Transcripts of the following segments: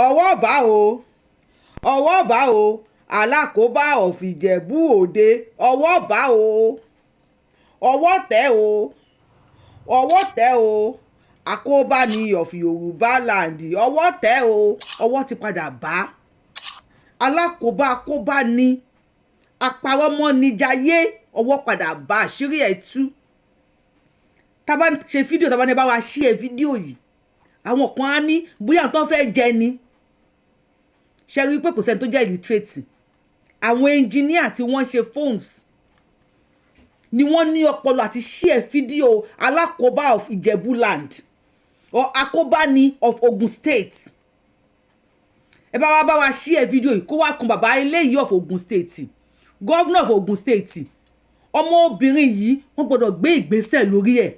ọwọ́ bá o ọwọ́ bá o alákòóbá of Ìjẹ̀bú Òde ọwọ́ bá o ọwọ́ tẹ̀ o ọwọ́ tẹ̀ o àkóbá ni of Yorùbá land ọwọ́ tẹ̀ o ọwọ́ ti padà bá alákòóbá àkóbá ni apàrọ̀mọ́ ni jayé ọwọ́ padà bá àṣírí ẹ̀ tú tábà ṣe fídíò tábà ní bá wa ṣí ẹ fídíò yìí àwọn kan á ní bóyá tó ń fẹ́ jẹ ni ṣe rí i pé kò sẹ́ni tó jẹ́ illiterate àwọn engineer tí wọ́n ṣe phones ni wọ́n ní ọpọlọ àti ṣí ẹ fídíò alákòóbá of Ìjẹ̀bú land or àkóbá ni of Ogun State ẹ bá wa ṣí ẹ fídíò yìí kó wá kan bàbá eléyìí of Ogun State governor of Ogun State ọmọbìnrin yìí wọ́n gbọ́dọ̀ gbé ìgbésẹ̀ lórí ẹ̀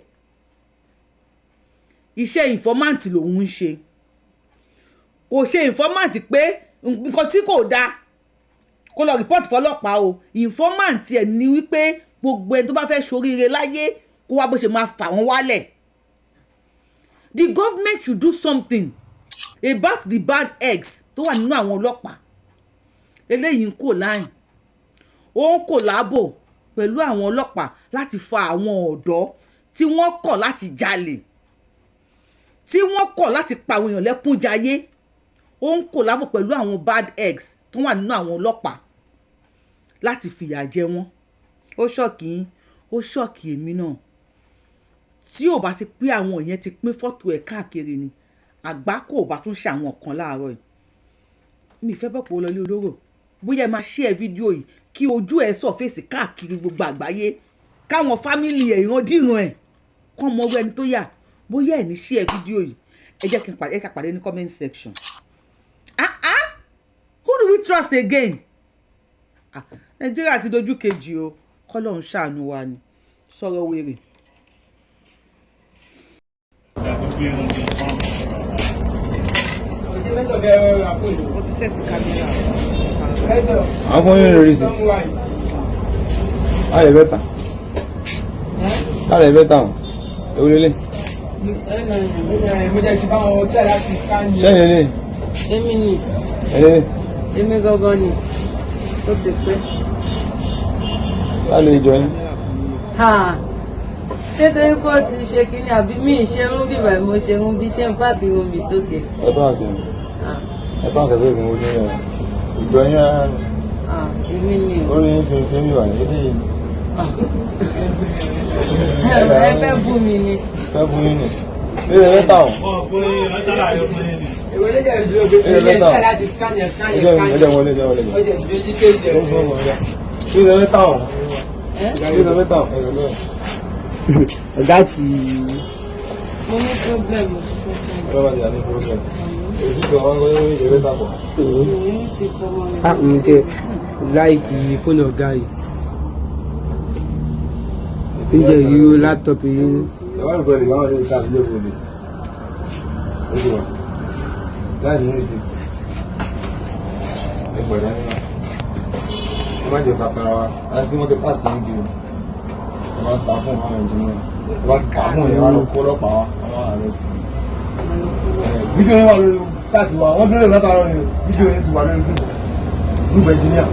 iṣẹ́ informant lòun ń ṣe kò ṣe informant pé nǹkan tí kò dáa kó lọ report fọlọ́pàá o informant ẹ̀ ní wípé gbogbo ẹni tó bá fẹ́ ṣoríire láyé kó wá bó ṣe máa fà wọ́n wálẹ̀ the government should do something about the bad eggs tó wà nínú àwọn ọlọ́pàá eléyìí ń kò láyìn ó ń kò láàbò pẹ̀lú àwọn ọlọ́pàá láti fa àwọn ọ̀dọ́ tí wọ́n kọ̀ láti jalè tí wọ́n kọ̀ láti pa àwọn èèyàn lẹ́kún jayé ó ń kò láàbò pẹ̀lú àwọn bad eggs tó wà nínú àwọn ọlọ́pàá láti fìyà jẹ wọ́n ó ṣọ́ọ̀kì yín ó ṣọ́ọ̀kì èmi náà tí ò bá ti pé àwọn yẹn ti pín fọ́tò ẹ̀ káàkiri ni àgbá kò bá tún ṣe àwọn kan láàárọ̀ yìí mi ìfẹ́ bọ̀ pé ó lọlé olóró bóyá ẹ máa share fídíò yìí kí ojú ẹ sọ̀fèsì káàkiri gbogbo àgbáyé káwọn fámìlì ẹ̀ ìrandíran ẹ̀ kọ́ mọ owó ẹni tó yà bóyá ẹ̀ ní share fídíò yìí ẹ jẹ́ kí n pàdé ká pàdé ní comment section who do we trust again Nàìjíríà ti dojú kejì o kọ́lọ́run ṣàánú wa ni sọ̀rọ̀ wèrè. wọ́n ti sẹ́ẹ̀tì kámẹ́rà. I'm going to reason. I better. I better. Really? Èmi gangan ni ó ti pé. Ta ló jọ yín? Ṣé torí kó ti ṣe kíní àbí mi ìṣerun bí bàbá mo ṣerun bí ṣe ń pàbí omi sókè. Ẹ bá àgbẹ̀. Ẹ bá àgbẹ̀ tó ojú yẹn. Ìjọ yín á. Èmi ni. Orí yín fi mi wà ní ilé yìí. Ẹ fẹ́ bú mi ni. Fẹ́ bú yín ni. Ilé ẹ tà ọ́. That's Mo ní problem. like the phone of guy. Ǹjẹ́ you laptop yìí. That's the music. Imagine Paparawa, I see what the past thing do. About Tafon, how engineer. What Tafon, you want to pull up our arrest. Video start to one million video into 1 million. New engineer.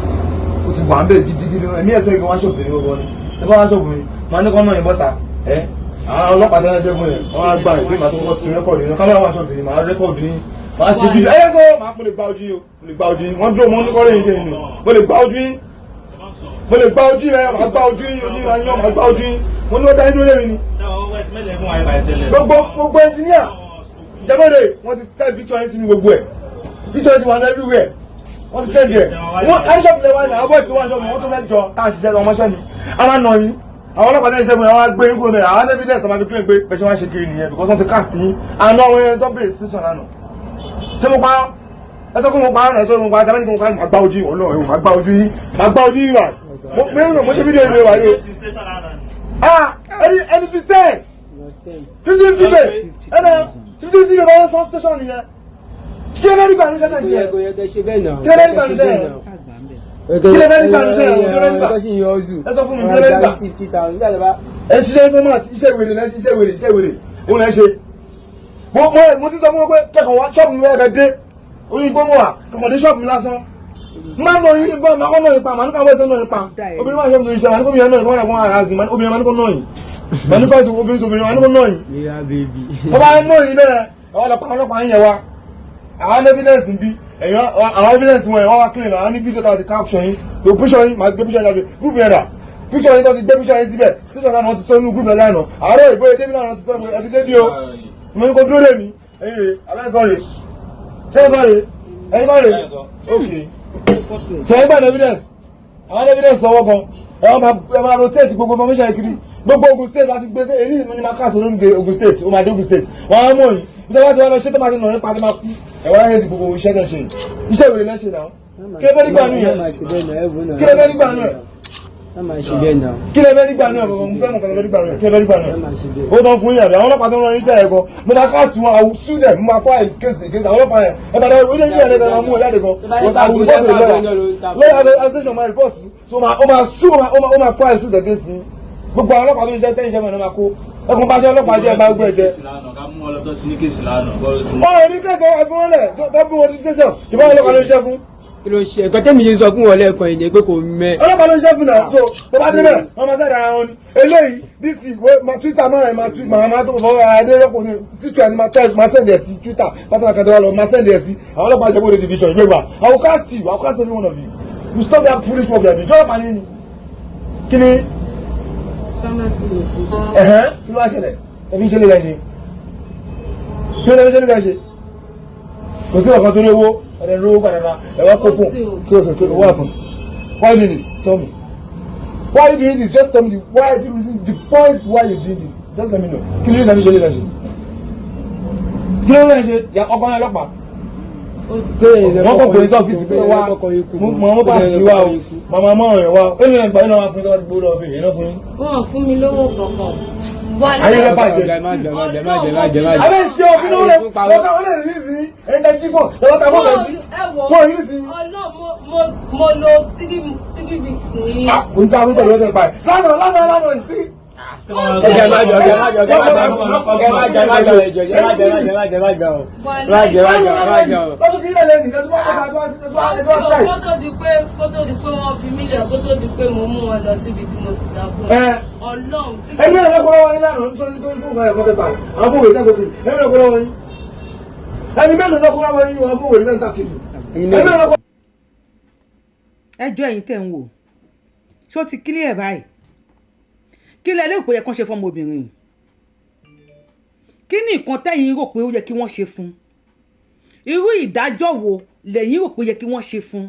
What's one bed? And yes, they go one shop. The one shop, man, come on, butter. Eh? Àwọn ọlọ́pàá tẹ́lẹ̀ ṣe fún yẹn wọ́n á gba ìpín màá tó kọ́kọ́ sí rẹ́kọ̀dì ní kámẹ́rà wà ṣọ́ọ̀bì ní màá rẹ́kọ̀dì ní màá ṣe bí ẹ̀yẹ́ sọ máa mo lè gba ojú yín o mo lè gba ojú yín wọ́n dúró mọ́ nípa ọ̀rẹ́ yìí jẹ́ inú mo lè gba ojú yín mo lè gba ojú rẹ màá gba ojú yín ojú yín màá gba ojú yín mo ní wọ́n dá inú lé mi ni. gbogbo ẹnjìníà jẹ́bọ̀dẹ̀ wọ́n ti send picture yín sí mi gbogbo ẹ̀ picture ti wà ní everywhere wọ́n ti send ẹ̀ wọ́n káníṣọ́ọ̀bù lẹ́wọ̀n ní àbọ̀ tí wọ́n ṣọ́ọ̀bù wọ́n tó mẹ́jọ tá à ń ṣiṣẹ́ ọmọṣẹ́ mi a máa nà yín àwọn ọlọ́pàá tẹ́lẹ̀ ṣẹ́gun àwọn agbé ń gbóná àwọn evidence tó máa fi claim pé pẹ̀ṣẹ̀ wọ́n ṣe kiri nìyẹn because wọ́n ti cast yín àná àwọn ẹni tó bèrè decision lánàá ṣé mo parọ́ ẹ sọ fún mo parọ́ ẹ sọ fún mo parọ́ ṣe mo parọ́ màá gbá ojú yín ọlọ́ọ̀ màá gbá ojú yín màá gbá ojú yín wà mo ṣe fídíò ìlú wa yóò ẹni 50 bẹ́ẹ̀ bá wọ́n sọ station nìyẹn kí ẹ lẹ́rìí gbà ní sẹ́tẹ̀ ṣe kí ẹ lẹ́rìí gbà ní sẹ́tẹ̀ kí lè fẹ́ nípa ìṣẹ́ ìwọ̀n ẹ sọ fún mi kí lè nípa ẹ ṣiṣẹ́ informant iṣẹ́ wèrè lẹ́ṣin iṣẹ́ wèrè òun lẹ́ ṣe mo ti sọ fún wọn pé kẹ́kọ̀ọ́ wá ṣọ́ọ̀bù mi wẹ́ẹ̀kẹ́ dé oyin gbọ́mọ̀ wà ọmọdé ṣọ́ọ̀bù mi lásán máa ń lọ yín bá máa kọ́ náà ipa máa ní káwọ́ ẹsẹ̀ náà ipa obìnrin máa ń ṣọ́ọ̀bù mi ṣe máa ní kó mi yẹn náà ìkọ́ náà kó ara zì obìnrin máa ní kó náà yìí máa ní fọ́ọ̀sì obìnrin tó obìnrin máa ní kó náà yìí. ọba náà yìí bẹ́ẹ̀ àwọn ọlọ́pàá ń yẹ wa àwọn evidence ń bí ẹ̀yàn àwọn evidence wọn wọ́n wá clean àwọn ní fídíò tó ti caption yín tó picture yín máa gbé picture yín jáde group yẹn dà picture yín tó ti gbé picture yín síbẹ̀ station náà wọ́n ti sọ inú group yẹn lánàá àárọ̀ ìbóyè débi náà wọ́n ti sọ ẹ ti dé bí o mo ní kó dúró lé mi ẹ̀yin rè abẹ́ẹ̀kọ́ rè ṣé ẹ̀kọ́ rè ẹ̀yin kọ́ rè ok so ẹ̀yin gbà ní evidence àwọn evidence lọ́wọ́ gan ẹ máa rotate gbogbo information yìí kiri gbogbo Ogun State láti gbé sí èyí ni máa káàsì olóńgbé Ogun State ó máa dé Ogun State wọ́n á mọ̀ yìí nígbà tí wọ́n lọ ṣe tó máa ti nà nípa tó máa kú ẹ̀wọ́n á yẹ ti gbogbo iṣẹ́ tẹ̀ ṣe iṣẹ́ ìwé lẹ́ṣẹ̀ náà kí lè fẹ́ nígbà nù yẹn kí lè fẹ́ nígbà nù yẹn kí lè fẹ́ nígbà nù yẹn mo fẹ́ mọ̀ kí lè fẹ́ nígbà nù yẹn kí lè fẹ́ nígbà nù yẹn ó tán fún yàrá àwọn ọlọ́pàá tó ń rán iṣẹ́ yẹn gan mo máa káàsì wọn àwọn student mo máa fọ́ àì kéèsì àwọn ọlọ́pàá yẹn ẹ bá dáwọ́ ilé ìyẹn lẹ́gbẹ̀ẹ́ mú ìyáde gan àwọn olùkọ́sì lọ́yà association máa report so ó máa sú ó máa fọ́ àì student kéèsì gbogbo àwọn ọlọ́pàá tó ń ṣe tẹ́yìn ṣẹ́fẹ̀ náà máa kó ẹkùn bá ṣe ọlọ́pàá jẹ́ bá gbé ẹ̀jẹ̀. ó ní kéèsì ọwọ́ fún wọn lẹ̀ tó bí wọn ti ṣẹ́sẹ̀ tí wọ́n ọlọ́pàá ló ń ṣe fún. kí ló ṣe nǹkan tẹ́mi yìí ń sọ fún wọn lẹ́ẹ̀kan yìí ni pé kò mẹ́. ọlọ́pàá ló ń ṣe fún náà so tó bá débẹ̀ wọ́n máa sẹ́dá ara wọn ni eléyìí dc twitter máa tó fọwọ́ adérọ́pọ̀ ní twitter ni máa send ẹ̀ sí twitter pátá kan tó wà lọ máa send ẹ̀ sí àwọn ọlọ́pàá jẹ́ bóde division ìgbégbà I will cast every one of you you stop that foolish work you are doing jọ́lọ́pàá ní ni kí ni kí ló wá ṣẹlẹ̀ ẹbí ń ṣe lè ṣe kí ló lè ṣe lè ṣe kò sí ọ̀kan tó ní owó ẹ̀rẹ̀ lówó padà ẹ̀wọ́ kó fún kí o wà fún why you doing this tell me why you doing this just tell me the point why you doing this just let me know kí ló lè ṣe lè ṣe kí ló lè ṣe ọkọ̀ yẹn ọlọ́pàá wọ́n kò gbé sí ọ́fíìsì pé wá mọ́ bá sì wá o màmá mọ́ ọ̀rẹ́ wá ó ní ẹgbàá iná wá fún yín tó bá ti gbó lọ́wọ́ bèèrè iná fún yín. wọ́n fún mi lówó kankan. ayé rẹ bàjẹ́ abẹ́ ṣe òfin ló rẹ̀ lọ́kà wọ́n lè rí sí ẹ̀ńdà jífọ̀ lọ́kà wọ́n lè jí wọ́n rí sí. mo lo 3 weeks ní. kò ń ta àwọn ìgbà lọ́sẹ̀ báyìí lánàá ìtí. Kótó di pé wọ́n fi mílíọ̀nù kótó di pé mo mú wọn lọ síbi tí mo ti dá fún ẹ. Ọlọ́run. ẹgbẹ́ ìrẹ́kọ̀ọ́ wọn nílànà nítorí tó ń fún ọ̀gá ẹ̀kọ́ pépà àwọn fún òwe tẹ́kọ̀ọ́ kiri ẹgbẹ́ ìrẹ́kọ̀ọ́ wọn yìí ẹni mélòó lọ́kùnrin wọn yìí wọn fún òwe tẹ́kọ̀ọ́ kiri ẹjọ́ ẹ̀yin tẹ̀ ń wò ṣó ti clear báyìí kí lẹ lérò pé ó yẹ kán ṣe fún ọmọbìnrin kí ni nǹkan tẹ́yin rò pé ó yẹ kí wọ́n ṣe fún irú ìdájọ́ wo lẹ́yìn rò pé ó yẹ kí wọ́n ṣe fún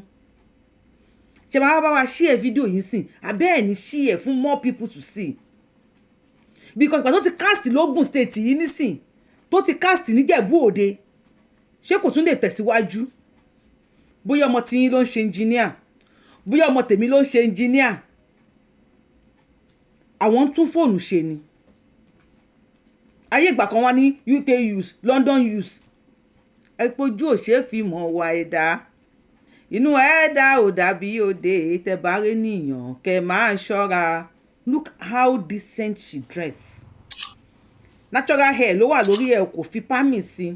ṣe máa bá wa share fídíò yìí sìn abẹ́ ẹ̀ ní share fún more people to see because ìgbà tó ti cast lógùn state yìí nísìn tó ti cast níjẹ̀bú òde ṣé kò tún lè tẹ̀síwájú bóyá ọmọ tiyín ló ń ṣe engineer bóyá ọmọ tèmi ló ń ṣe engineer àwọn ń tún fóònù ṣe ni ayé ìgbà kan wá ní UK use London use ẹ pójú òṣè fi mọ̀ wá ẹ̀dá inú ẹ̀dá ò dàbí òde tẹ̀bárẹ́ nìyàn kẹ́ máa ṣọ́ra look how decent she dress natural hair ló wà lórí ẹ̀ kò fi pámì sí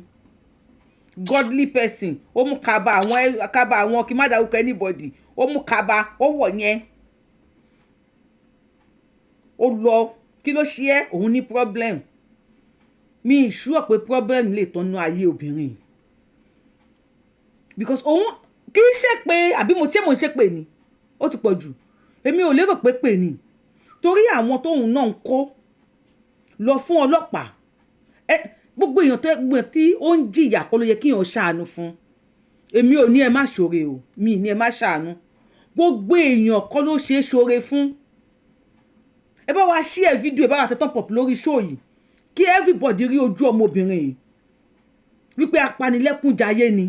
godly person ó mú kaba àwọn kí má dárúkọ anybody ó mú kaba ó wọ̀ yẹn ó lọ kí ló ṣe é òun ní problem mi ìṣúọ̀ pé problem lè tọ́nú ayé obìnrin because òun kì í ṣe pé àbí mo ṣe pé ni ó ti pọ̀ jù èmi ò lérò pé ni torí àwọn tóun náà ń kó lọ fún ọlọ́pàá gbogbo èèyàn tí ó ń jìyà kọ́ ló yẹ kí èèyàn ṣàánú fún èmi ò ní ẹ má ṣoore o mi ní ẹ má ṣàánú gbogbo èèyàn kọ́ ló ṣe é ṣoore fún ẹ bá wa share fídíò ẹ bá wa tẹ́tọ́ pọ̀ lórí show yìí kí everybody rí ojú ọmọbìnrin yìí wípé apanilẹ́kúnjayé ni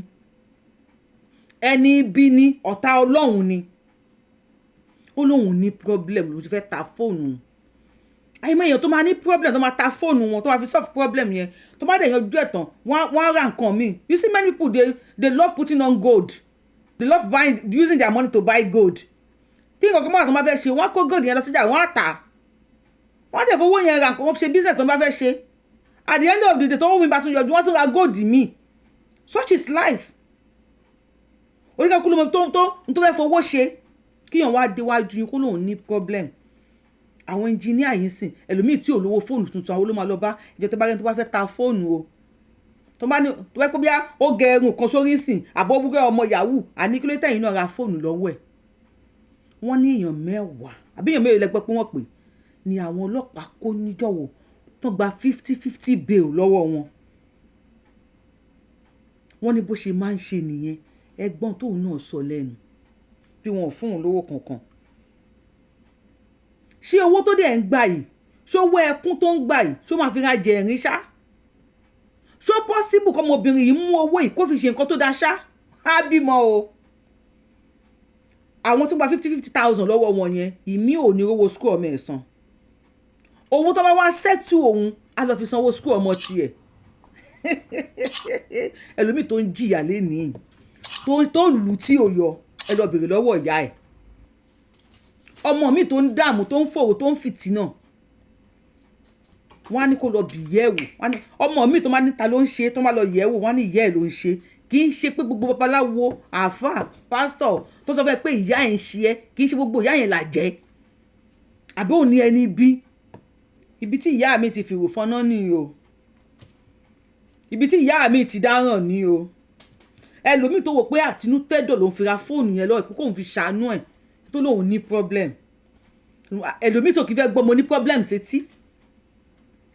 ẹni ibi ni ọ̀tá ọlọ́run ni ó lóun ní problem ló ti fẹ́ ta fóònù àyìnbó èèyàn tó máa ní problem tó máa ta fóònù wọn tó máa fi solve problem yẹn tó bá dẹ̀ yanjú ẹ̀ tán wọ́n ra nǹkan míì you see many people they love putting on gold they love using their money to buy gold tí nǹkan kan máa tó máa fẹ́ ṣe wọ́n kó gold yẹn lọ síjà wọ́n á tà wọ́n dẹ̀ fowó yẹn ra nǹkan wọ́n fi ṣe business tó bá fẹ́ ṣe at the end of the day tó wọ́n mi bá tún yọjú wọ́n tún ra gold míì such is life oníkàkú ló mọ tó fẹ́ fowó ṣe kíyàn wá déwájú yín kó lóun ní problem. Àwọn engineer yìí sìn ẹlòmíì tí ò lówó fóònù tuntun àwọn ló máa lọ bá ìjọ tó bá rẹ́ni tó bá fẹ́ ta fóònù o tó bá pé bí ó gẹ ẹrùn kan sórí sìn àbọ̀ búrẹ́ ọmọ yahoo àní kí ló tẹ̀yìn náà ra fóònù lọ́wọ́ ẹ̀. Wọ́n ní èèyàn 10 àbí èèyàn mẹ́rin lẹ́gbẹ́ pé wọ́n pè ní àwọn ọlọ́pàá kó níjọ̀wọ́ tó gba 50 bail lọ́wọ́ wọn. Wọ́n ní bó ṣe máa ń ṣe nìyẹn ẹ̀gbọ́n tóun náà sọ lẹ́nu bí wọn ò fún òun lówó kankan. Ṣé owó tó dẹ̀ ń gbà yìí ṣó owó ẹkún tó ń gbà yìí ṣó máa fi ra jẹ ẹ̀rín ṣá? Ṣó possible kọ́mọbìnrin yìí mú owó yìí kó fi ṣe nǹkan tó dáa ṣá? Á bímọ o. Àwọn tó gba 50,000 lọ́wọ́ wọn yẹn ìmí ò ní rówó school ọmọ ẹ̀ san. Owó tó bá wá settle òun á lọ fi sanwó school ọmọ tiẹ̀. Ẹlòmíì tó ń jìyà lénìí tó lù tí ò yọ ẹ lọ bèrè lọ́wọ́ ìyá ẹ̀. Ọmọ mi tó ń dààmú tó ń fòrò tó ń fìtínà wọ́n á ní kó lọ bì yẹ̀wò. Ọmọ mi tó máa ní ta ló ń ṣe tó máa lọ yẹ̀wò wọ́n á ní ìyá ẹ̀ ló ń ṣe. Kì í ṣe pé gbogbo babaláwo àáfàá pásítọ̀ tó sọ fẹ́ pé ìyá ẹ̀ ń ṣe ẹ́ kì í ṣe gbogbo ìyá yẹn là jẹ́. Àbí òun ní ẹni bí ibi tí ìyá mi ti fìrò fọ́nà ni o. Ibi tí ìyá mi ti dáràn ni o. Ẹlòmíì tó wò pé àtinútẹ́dọ̀ ló ń fi ra fóònù yẹn lọ́wọ́ pé kóun fi ṣàánú ẹ̀ tó lóun ní problem. Ẹlòmíì tó kì í fẹ́ gbọ́ mo ní problem sétí.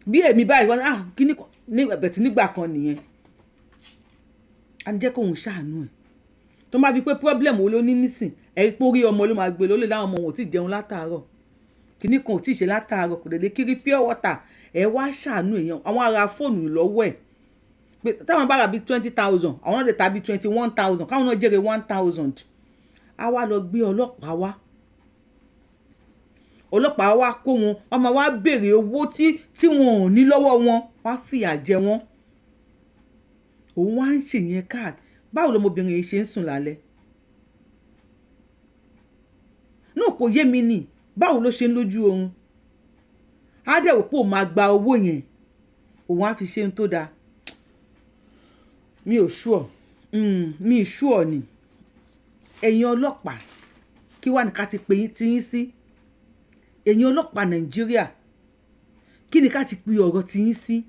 Bí èmi báyìí wọ́n kí ní ẹ̀bẹ̀tì nígbà kan nìyẹn. A ń jẹ́ kóun ṣàánú ẹ̀. Tó máa bí pé problem wo ló ní nísìn ẹ̀ pé orí ọmọ ló máa gbé lólè láwọn ọmọ wọn ò tí ì jẹun látàárọ̀. Kíní kan ò tí ì ṣe látàárọ̀ kò lè kiri pure water ẹ̀ wá ṣàánú èèyàn àwọn ará fóònù lọ́wọ́ ẹ̀. Pé táwọn bá ra bí 20,000 àwọn náà lè ta bí 21,000 káwọn náà jèrè 1,000. A wá lọ gbé ọlọ́pàá wá. Ọlọ́pàá wá kó wọn wọ́n máa wá béèrè owó tí wọn ò ní lọ́wọ́ wọn wá fìyà jẹ wọ́n. Òun wá ń ṣèyẹn káàdì báwo lọmọbìnrin yìí ṣe ń sùn lálẹ́. Náà kò yé mi nì báwo ló ṣe ń lójú oorun. Á dẹ̀ wò pé òun máa gba owó yẹn òun á fi ṣe ohun tó dáa. Mi ò sure mi ì sure ni ẹ̀yin ọlọ́pàá kí wá ní ká ti pè ti yín sí. Ẹ̀yin ọlọ́pàá Nàìjíríà kí ni ká ti pè ọ̀rọ̀ ti yín sí.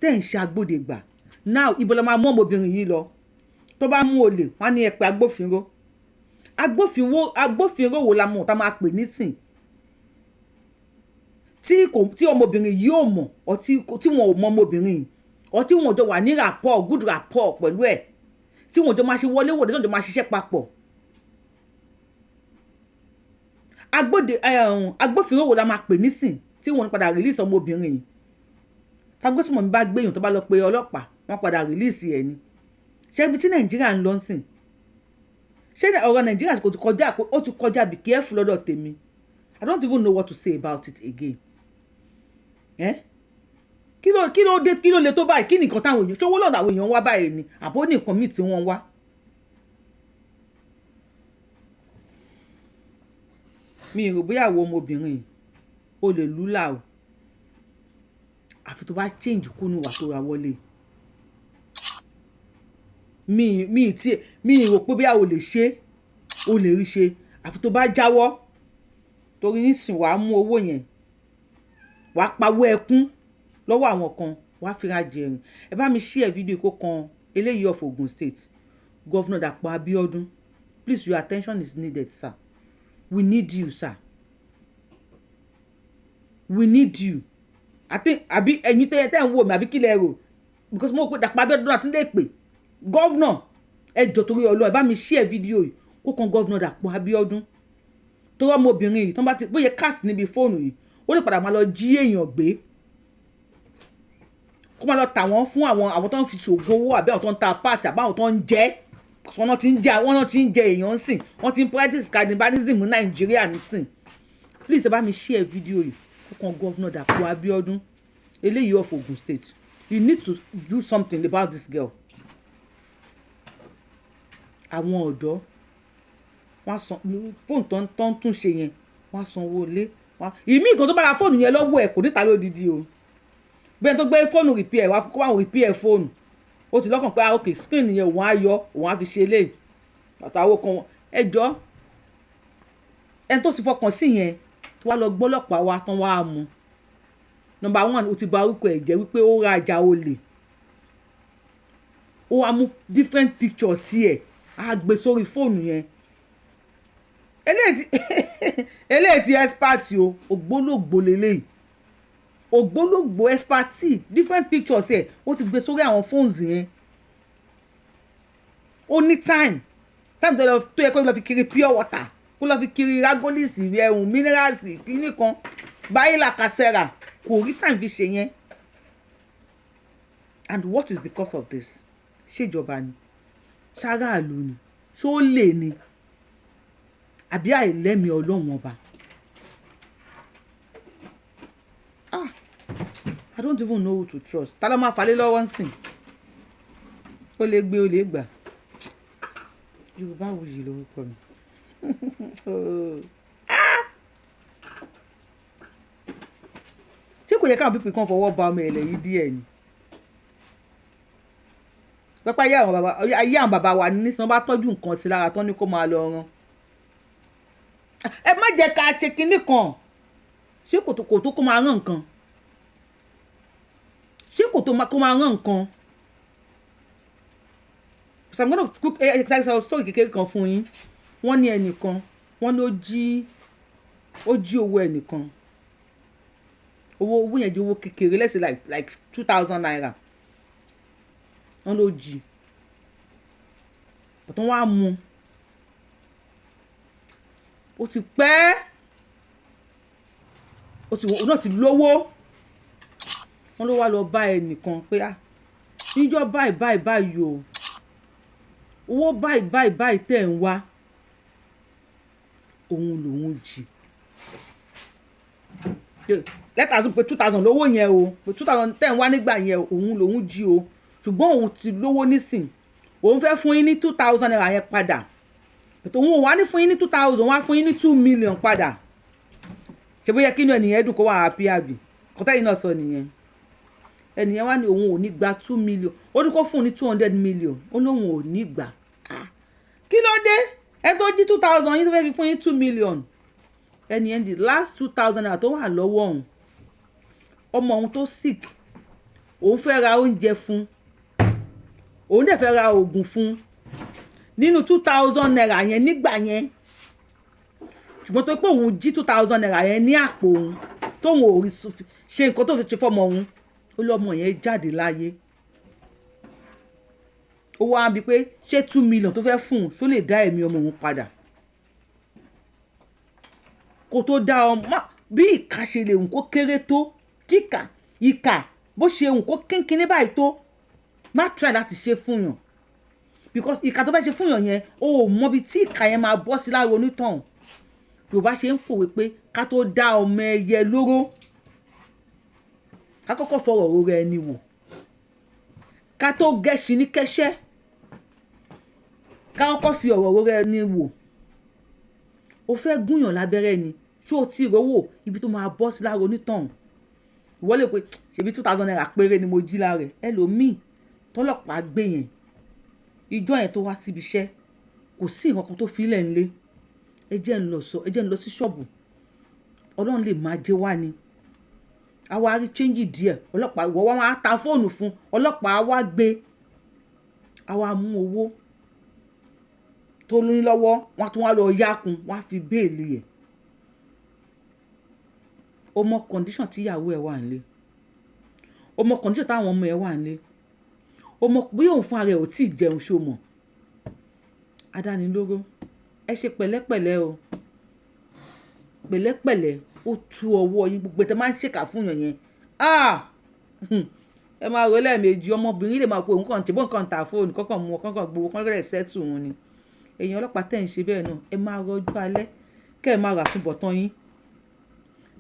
Tẹ́ ń ṣe agbódegbà now ibo la máa mú ọmọbìnrin yìí lọ tó bá mú olè wọ́n ní ẹ pè agbófinró. Agbófinró wo la mọ̀ tá máa pè nísìn tí ọmọbìnrin yìí ò mọ̀ ọ tí wọn ò mọ ọmọbìnrin yìí ọ tí wọn jọ wà ní rapport good rapport pẹ̀lú ẹ̀ tí wọn jọ máa ṣe wọlé wọlé tó jọ máa ṣiṣẹ́ papọ̀. Agbófinró wo la máa pè nísìn tí wọn padà release ọmọbìnrin yìí. Tágbésùmọ̀ mi bá gbéyàn tó bá lọ pe ọlọ́pàá wọ́n padà release ẹ̀ ni. Ṣé ibi tí Nàìjíríà ń lọ sìn ṣé ọ̀rọ̀ Nàìjíríà ó ti kọjá be careful lọ́dọ̀ tèmi. I don't even know what to say about it again. Kí ló lè tó báyìí kí ni nǹkan táwọn èèyàn ṣówó lọ́dọ̀ àwọn èèyàn wá báyìí ni àbó ní nǹkan míì tí wọ́n wá. Mi rò bóyá àwọn ọmọbìnrin o lè lúlà o àfi tó bá change kúnnú wà tó ra wọlé. Mi rò pé bóyá o lè ṣe o lè rí ṣe àfi tó bá jáwọ́ torí nísìn wàá mú owó yẹn wàá pawó ẹkún lọ́wọ́ àwọn kan wàá fira jẹrin. Ẹ bá mi share fídíò kó kan eléyìí of Ogun State Governor Dàpọ̀ Abíọ́dún. Please your attention is needed sir. We need you sir. We need you. I think àbí ẹ̀yin tẹ́ ń wò mí àbí kí lẹ rò because mo pé Dàpọ̀ Abíọ́dún àti lè pè governor ẹ jọ̀ọ́ torí Ọlọ́run ẹ bá mi share fídíò yìí kó kan Governor Dàpọ̀ Abíọ́dún torí ọmọbìnrin yìí tó bá ti bóyá cast níbi fóònù yìí ó lè padà máa lọ jí èèyàn gbé kó máa lọ tà wọ́n fún àwọn tó ń fi ṣògo owó àbí àwọn tó ń ta pàtì àbí àwọn tó ń jẹ́ wọ́n náà ti ń jẹ èèyàn sìn wọ́n ti ń practice cannibalism ní Nàìjíríà nísìn. Please ẹ bá mi share fídíò yìí kó kan Governor Dàpọ̀ Abíọ́dún eléyìí of Ogun State. You need to do something about this girl. Àwọn ọ̀dọ́ wọ́n san fóònù tó ń tún ṣe yẹn wọ́n sanwó lé ìmí nǹkan tó bá ra fóònù yẹn lọ́wọ́ ẹ̀ kò níta lódìdí o. Bẹ́ẹ̀ tó gbé fóònù repair wá kó àwọn repair fóònù ó ti lọ́kàn pé ok screen yẹn òun á yọ òun á fi ṣe eléyìí àtàwọn kan ẹjọ́ ẹni tó sì fọkàn sí yẹn tó wá lọ gbọ́lọ́pàá wa tán wá mú number one ó ti bà orúkọ ẹ̀ jẹ́ wípé ó rajà olè ó wá mú different pictures sí ẹ̀ á gbé sórí fóònù yẹn eléyìí ti expert o ògbólógbò lélẹ́yìí ògbólógbò expertise different pictures ẹ̀ ó ti gbé sórí àwọn phones yẹn ó ní time tó yẹ kó lọ fi kiri pure water kó lọ fi kiri ragolisi ẹ̀hún minerals kíní kan báyìí làkàṣẹ́ra kò rí time fi ṣe yẹn. And what is the cause of this? Ṣèjọba ni ṣáráàlú ni ṣó lè ni àbí àìlẹ́mìí ọlọ́run ọba. I don't even know who to trust. Ta ló máa falẹ̀ lọ́wọ́ ń sìn? Ó lè gbé ó lè gbà. Yorubawuyi lórúkọ mi. Ṣé kò yẹ káwọn pípín kan fọwọ́ ba ọmọ ẹ̀lẹ́ yìí díẹ̀ ni? Pápá ayé àwọn bàbá wa ní nísìnyí wọ́n bá tọ́jú nǹkan sí lára tán ní kó máa lọ rán. Ẹ má jẹ́ ká ṣe kinní kan. Ṣé kò tó kó máa rán nǹkan? Ṣé kò tó kó máa rán nǹkan? So I'm going to cook exercise story kékeré kan fún yín. Wọ́n ní ẹnìkan wọ́n ní ó jí owó ẹnìkan. Owó yẹn di owó kékeré, let's say like 2,000 naira. Wọ́n ló jí. But wọ́n wá mú. Ó ti pẹ́. Ó náà ti lówó. Wọ́n ló wá lọ bá ẹnìkan pé níjọ́ báyìí o. Owó báyìí tẹ̀ ń wá. Òun lòun jí. Let us pé 2,000 lówó yẹn o. Pé 2,000 tẹ̀ ń wá nígbà yẹn òun lòun jí o. Ṣùgbọ́n òun ti lówó nísìn. Òun fẹ́ fún yín ní 2,000 naira yẹn padà. But òun ò wá ní fún yín ní 2,000, wá fún yín ní 2 million padà. Ṣé bóyá kí inú ẹnìyẹn dùn kó wà happy àbí? Kọ́tẹ́yìn náà sọ nìyẹn. Ẹnìyẹn wá ní òun ò ní gba 2 million. Ó ní kó fún un ní 200 million. Ó lóun ò ní gbà. Kí ló dé? Ẹ tó jí 2,000 yín tó fẹ́ fi fún yín 2 million. Ẹnìyẹn the last 2,000 naira tó wà lọ́wọ́ òun. Ọmọ òun tó sick. Òun fẹ́ ra oúnjẹ fún. Òun dẹ̀ fẹ́ ra oògùn fún. Nínú 2,000 naira yẹn nígbà yẹn. Ṣùgbọ́n tó pé òun jí 2,000 naira yẹn ní àpò òun. Tóun ò rí ṣe nǹkan tó fi ṣe fọ́mọ òun. Ó lọ́mọ yẹn jáde láyé. Ó wá bí pé ṣé 2 million tó fẹ́ fún un ṣó lè dá ẹ̀mí ọmọ òun padà. Kò tó dá ọmọ bí ìka ṣe lè hùn kó kéré tó ìka bó ṣe hùn kó kínkínní báyìí tó má try láti ṣe fún yàn because ìka tó fẹ́ ṣe fún yàn yẹn o ò mọ bí tí ìka yẹn máa bọ́ sí lára onítọ̀hún. Yorùbá ṣe ń pòwe pé ká tó dá ọmọ ẹyẹ lóró ká kọ́kọ́ fọ̀rọ̀ rora ẹni wò ká tó gẹṣin ní kẹ́ṣẹ́ ká kọ́kọ́ fi ọ̀rọ̀ rora ẹni wò. O fẹ́ gúnyàn lábẹ́rẹ́ ni ṣé o ti rówó ibi tó máa bọ́ sí lára onítọ̀hún. Ìwọ lè pé ṣebí 2,000 naira péré ni mo jí lára rẹ̀. Ẹlòmíì tọ́lọ́pàá gbé yẹn ìjọ yẹn tó wá síbi iṣẹ́ kò sí nǹkan kan tó fi lẹ̀ ńlé. Ẹ jẹ́ ń lọ sí ṣọ́ọ̀bù Ọlọ́run lè máa jẹ́ wá ni. Àwa rí change díẹ̀ ọlọ́pàá ìwọ wá máa ta fóònù fún ọlọ́pàá wá gbé àwa mú owó tó ní lọ́wọ́ wọ́n tún wá lọ yákun wọ́n á fi béèlì ẹ̀. O mọ condition tí ìyàwó ẹ̀ wà nílé. O mọ condition táwọn ọmọ ẹ̀ wà nílé. O mọ bí òun fún ara ẹ̀ ò tí ì jẹun ṣó mọ̀. Adánilóró ẹ ṣe pẹ̀lẹ́pẹ̀lẹ́ o. Pẹ̀lẹ́pẹ̀lẹ́ ó tú ọwọ́ yín gbogbo tẹ máa ń ṣèkà fún yàn yẹn. Ẹ máa rò lẹ́ẹ̀mejì ọmọbìnrin lè máa pe òun kàn tí bó nǹkan ta fóònù kọ́kàn mú kọ́kàn gbowó kọ́kàn rẹ̀ sẹ́tù wọn ni. Èèyàn ọlọ́pàá tẹ̀ ń ṣe bẹ́ẹ̀ náà ẹ máa rọjú alẹ́ kẹ́ ẹ máa rà túbọ̀ tán yín.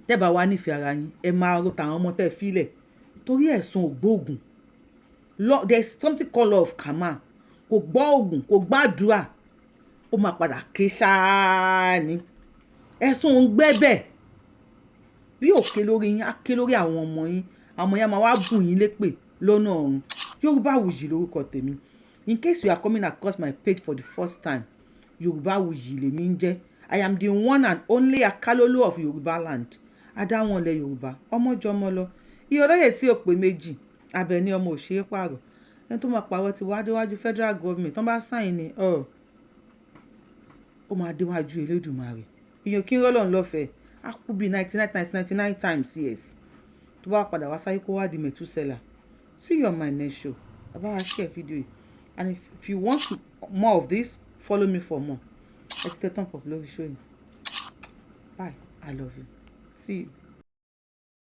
Tẹ́bà wá nífẹ̀ẹ́ ara yín ẹ máa ro tàwọn ọmọ tẹ́ fílẹ̀ torí ẹ̀sùn ògbóògùn. There is something called law of karma. Kò gbọ́ ògùn kò gbàdúrà ó máa padà ké ṣáá ni. Ẹ̀sùn ń gbẹ́bẹ̀ bí òkè lórí yín á ké lórí àwọn ọmọ yín àwọn yẹn máa wá bùn yín lépè lọ́nà ọ̀run. Yorubawuyi lórúkọ tèmi. In case you are coming across my page for the first time Yorubawuyi lèmi ń jẹ́. I am the one and only Akalolo of Yoruba land. Adáwọn ilẹ̀ Yorùbá ọmọjọmọ lọ. Iye olóyè tí ò pé méjì Abẹ́ní ọmọ òṣèré pààrọ̀. Ẹni tó máa pààrọ̀ ti wá déwájú federal government tó bá sáìn ni ó máa déwájú Elédùmarè. Èèyàn kí n rọ́lọ́run lọ́fẹ̀ẹ́ á kú bí 99 times yes. Tó bá padà wá sáyé kó wá di Methuselah. See you on my next show. Bàbá wa share video yìí. And if you want more of this, follow me for more. Ẹ ti tẹ́ tán pọ̀ lórí show yìí. Bye. I love you. See you.